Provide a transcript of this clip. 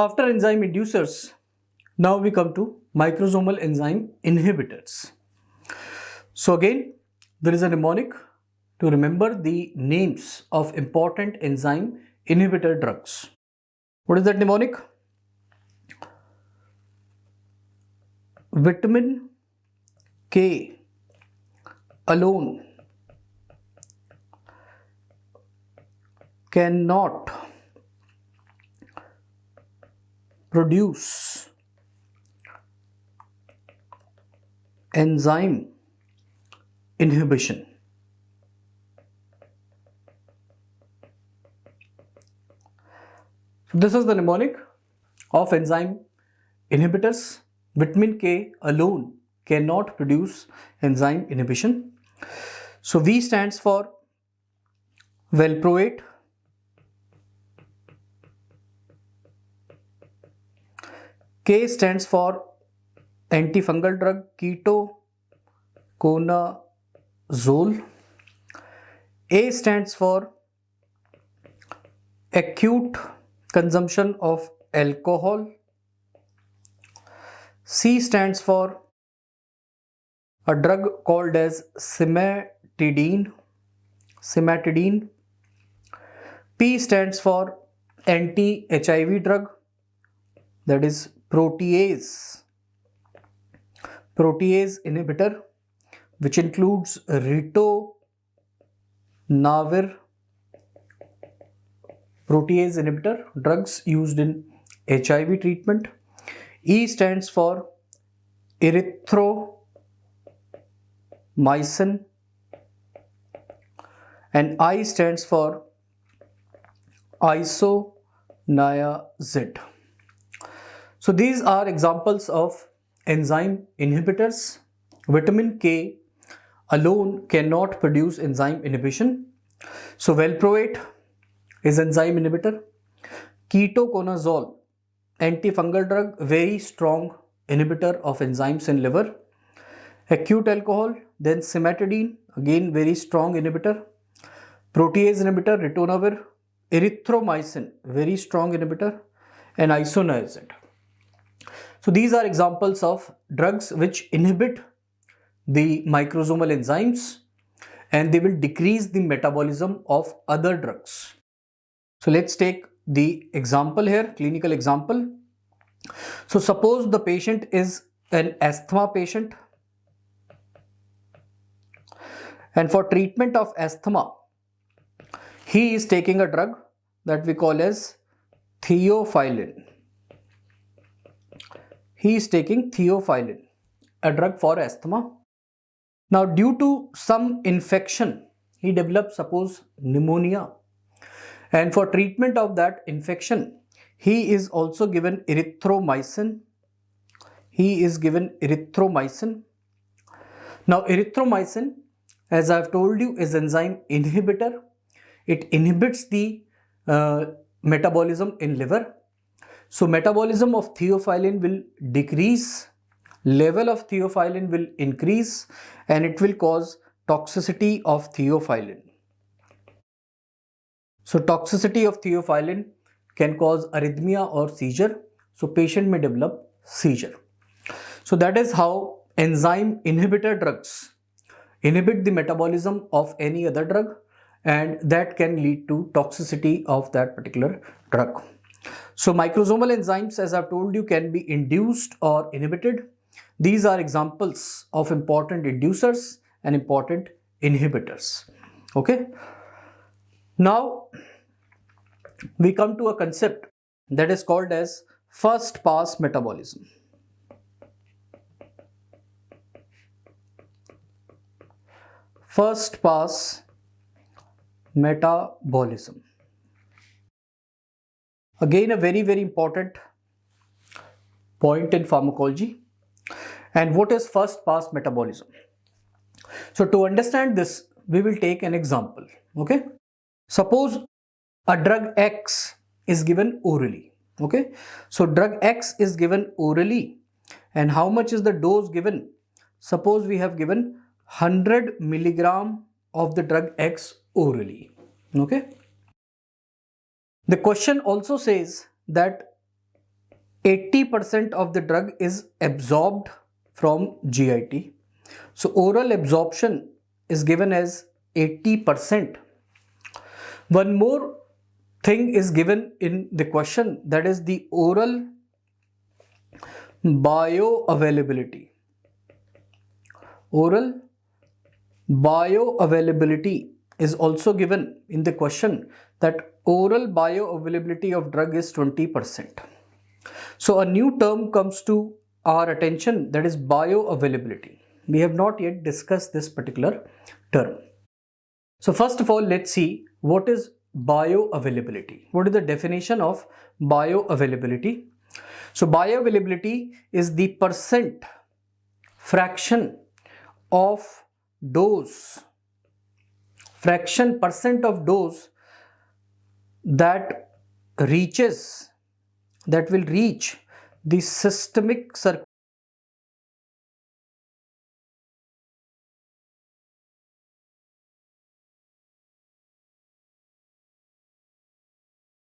After enzyme inducers, now we come to microsomal enzyme inhibitors. So again, there is a mnemonic to remember the names of important enzyme inhibitor drugs. What is that mnemonic? Vitamin K alone cannot produce enzyme inhibition. So this is the mnemonic of enzyme inhibitors. Vitamin K alone cannot produce enzyme inhibition. So V stands for valproate, K stands for antifungal drug ketoconazole, A stands for acute consumption of alcohol, C stands for a drug called as cimetidine, P stands for anti-HIV drug, that is protease inhibitor, which includes ritonavir, protease inhibitor, drugs used in HIV treatment. E stands for erythromycin, and I stands for isoniazid. So these are examples of enzyme inhibitors. Vitamin K alone cannot produce enzyme inhibition. So valproate is enzyme inhibitor. Ketoconazole, antifungal drug, very strong inhibitor of enzymes in liver. Acute alcohol, then cimetidine, again very strong inhibitor. Protease inhibitor, ritonavir. Erythromycin, very strong inhibitor, and isoniazid. So these are examples of drugs which inhibit the microsomal enzymes and they will decrease the metabolism of other drugs. So let's take the example here, clinical example. So suppose the patient is an asthma patient, and for treatment of asthma, he is taking a drug that we call as theophylline. He is taking theophylline, a drug for asthma. Now, due to some infection, he develops, suppose, pneumonia. And for treatment of that infection, he is also given erythromycin. Now, erythromycin, as I have told you, is enzyme inhibitor. It inhibits the metabolism in liver. So metabolism of theophylline will decrease, level of theophylline will increase, and it will cause toxicity of theophylline. So toxicity of theophylline can cause arrhythmia or seizure. So patient may develop seizure. So that is how enzyme inhibitor drugs inhibit the metabolism of any other drug, and that can lead to toxicity of that particular drug. So microsomal enzymes, as I've told you, can be induced or inhibited. These are examples of important inducers and important inhibitors. Okay. Now we come to a concept that is called as first pass metabolism. First pass metabolism. Again, a very important point in pharmacology. And what is first pass metabolism? So to understand this, we will take an example. Okay. Suppose a drug X is given orally. Okay. So drug X is given orally. And how much is the dose given? Suppose we have given 100 milligram of the drug X orally. Okay. The question also says that 80% of the drug is absorbed from GIT. So oral absorption is given as 80%. One more thing is given in the question, that is the oral bioavailability. Oral bioavailability is also given in the question, that oral bioavailability of drug is 20%. So a new term comes to our attention, that is bioavailability. We have not yet discussed this particular term. So first of all, let's see what is bioavailability. What is the definition of bioavailability? So bioavailability is the fraction of dose that will reach the systemic circulation